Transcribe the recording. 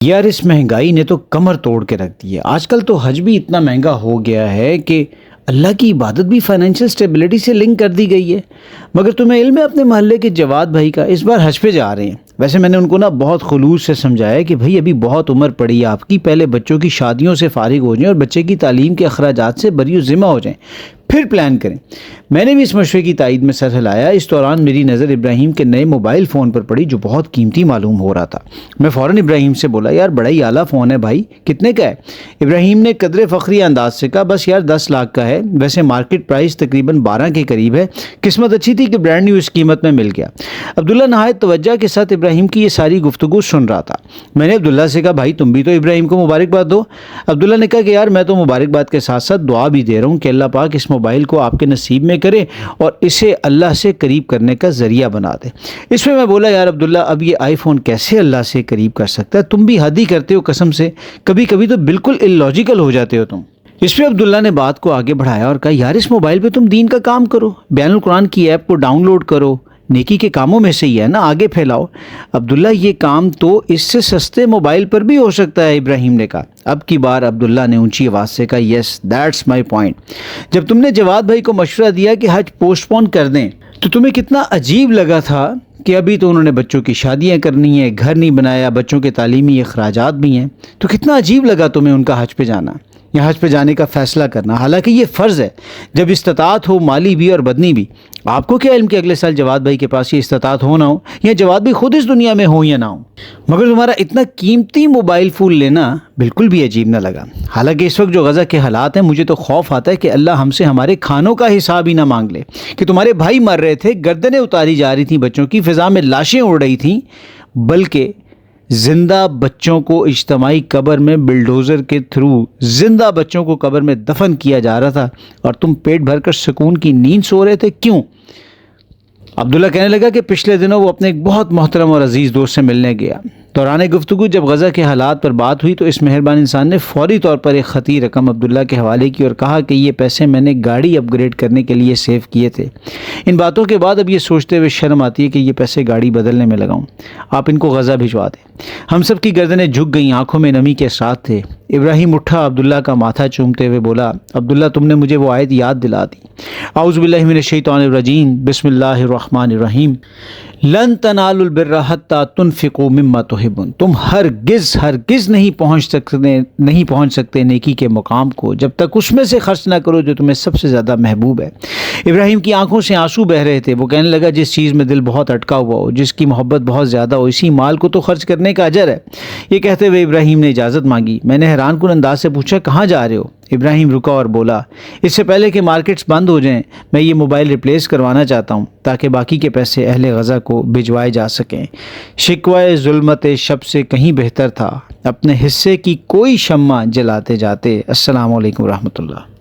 یار اس مہنگائی نے تو کمر توڑ کے رکھ دی ہے۔ آج کل تو حج بھی اتنا مہنگا ہو گیا ہے کہ اللہ کی عبادت بھی فائنینشیل سٹیبلٹی سے لنک کر دی گئی ہے۔ مگر تمہیں علم ہے اپنے محلے کے جواد بھائی کا اس بار حج پہ جا رہے ہیں۔ ویسے میں نے ان کو بہت خلوص سے سمجھایا کہ بھائی ابھی بہت عمر پڑی ہے آپ کی، پہلے بچوں کی شادیوں سے فارغ ہو جائیں اور بچے کی تعلیم کے اخراجات سے بری و ذمہ ہو جائیں، پھر پلان کریں۔ میں نے بھی اس مشورے کی تائید میں سر ہلایا۔ اس دوران میری نظر ابراہیم کے نئے موبائل فون پر پڑی جو بہت قیمتی معلوم ہو رہا تھا۔ میں فوراً ابراہیم سے بولا، یار بڑا ہی اعلیٰ فون ہے بھائی، کتنے کا ہے؟ ابراہیم نے قدرے فخری انداز سے کہا، بس یار 10 لاکھ کا ہے، ویسے مارکیٹ پرائس تقریباً 12 کے قریب ہے، قسمت اچھی تھی کہ برانڈ نیو اس قیمت میں مل گیا۔ عبداللہ نہایت توجہ کے ساتھ ابراہیم کی یہ ساری گفتگو سن رہا تھا۔ میں نے عبداللہ سے کہا، بھائی تم بھی تو ابراہیم کو مبارکباد دو۔ عبداللہ نے کہا کہ یار میں تو مبارکباد کے ساتھ ساتھ دعا بھی دے رہا ہوں کہ اللہ پاک اس موبائل کو آپ کے نصیب میں کرے اور اسے اللہ سے قریب کرنے کا ذریعہ بنا دے۔ اس میں بولا، یار عبداللہ اب یہ آئی فون کیسے اللہ سے قریب کر سکتا ہے؟ تم بھی حد ہی کرتے ہو قسم سے، کبھی کبھی تو بالکل اللاجیکل ہو جاتے ہو تم۔ اس پہ عبداللہ نے بات کو آگے بڑھایا اور کہا، یار اس موبائل پہ تم دین کا کام کرو، بیان القرآن کی ایپ کو ڈاؤن لوڈ کرو، نیکی کے کاموں میں سے ہی ہے نا، آگے پھیلاؤ۔ عبداللہ یہ کام تو اس سے سستے موبائل پر بھی ہو سکتا ہے، ابراہیم نے کہا۔ اب کی بار عبداللہ نے اونچی آواز سے کہا، یس دیٹس مائی پوائنٹ۔ جب تم نے جواد بھائی کو مشورہ دیا کہ حج پوسٹ پون کر دیں تو تمہیں کتنا عجیب لگا تھا کہ ابھی تو انہوں نے بچوں کی شادیاں کرنی ہیں، گھر نہیں بنایا، بچوں کے تعلیمی اخراجات بھی ہیں، تو کتنا عجیب لگا تمہیں ان کا حج پہ جانا یا حج پہ جانے کا فیصلہ کرنا، حالانکہ یہ فرض ہے جب استطاعت ہو، مالی بھی اور بدنی بھی۔ آپ کو کیا علم کہ اگلے سال جواد بھائی کے پاس یہ استطاعت ہو نہ ہو، یا جواد بھائی خود اس دنیا میں ہو یا نہ ہو، مگر تمہارا اتنا قیمتی موبائل فون لینا بالکل بھی عجیب نہ لگا۔ حالانکہ اس وقت جو غزہ کے حالات ہیں، مجھے تو خوف آتا ہے کہ اللہ ہم سے ہمارے کھانوں کا حساب ہی نہ مانگ لے، کہ تمہارے بھائی مر رہے تھے، گردنیں اتاری جا رہی تھیں بچوں کی، فضا میں لاشیں اڑ رہی تھیں، بلکہ زندہ بچوں کو اجتماعی قبر میں بلڈوزر کے تھرو زندہ بچوں کو قبر میں دفن کیا جا رہا تھا اور تم پیٹ بھر کر سکون کی نیند سو رہے تھے، کیوں؟ عبداللہ کہنے لگا کہ پچھلے دنوں وہ اپنے ایک بہت محترم اور عزیز دوست سے ملنے گیا۔ دوران گفتگو جب غزہ کے حالات پر بات ہوئی تو اس مہربان انسان نے فوری طور پر ایک خطی رقم عبداللہ کے حوالے کی اور کہا کہ یہ پیسے میں نے گاڑی اپ گریڈ کرنے کے لیے سیو کیے تھے۔ ان باتوں کے بعد اب یہ سوچتے ہوئے شرم آتی ہے کہ یہ پیسے گاڑی بدلنے میں لگاؤں، آپ ان کو غزہ بھجوا دیں۔ ہم سب کی گردنیں جھک گئیں، آنکھوں میں نمی کے اثرات تھے۔ ابراہیم اٹھا، عبداللہ کا ماتھا چومتے ہوئے بولا، عبداللہ تم نے مجھے وہ آیت یاد دلا دی، اعوذ باللہ من الشیطان الرجیم، بسم اللہ الرحمن الرحیم، لن تنالوا البر حتی تنفقوا مما تحبون۔ تم ہرگز نہیں پہنچ سکتے نیکی کے مقام کو جب تک اس میں سے خرچ نہ کرو جو تمہیں سب سے زیادہ محبوب ہے۔ ابراہیم کی آنکھوں سے آنسو بہہ رہے تھے۔ وہ کہنے لگا، جس چیز میں دل بہت اٹکا ہوا ہو، جس کی محبت بہت زیادہ ہو، اسی مال کو تو خرچ کرنے کا اجر ہے۔ یہ کہتے ہوئے ابراہیم نے اجازت مانگی۔ میں نے حیران کن انداز سے پوچھا، کہاں جا رہے ہو؟ ابراہیم رکا اور بولا، اس سے پہلے کہ مارکیٹس بند ہو جائیں میں یہ موبائل ریپلیس کروانا چاہتا ہوں تاکہ باقی کے پیسے اہل غزہ کو بھجوائے جا سکیں۔ شکوہ ظلمت شب سے کہیں بہتر تھا اپنے حصے کی کوئی شمع جلاتے جاتے۔ السلام علیکم ورحمۃ اللہ۔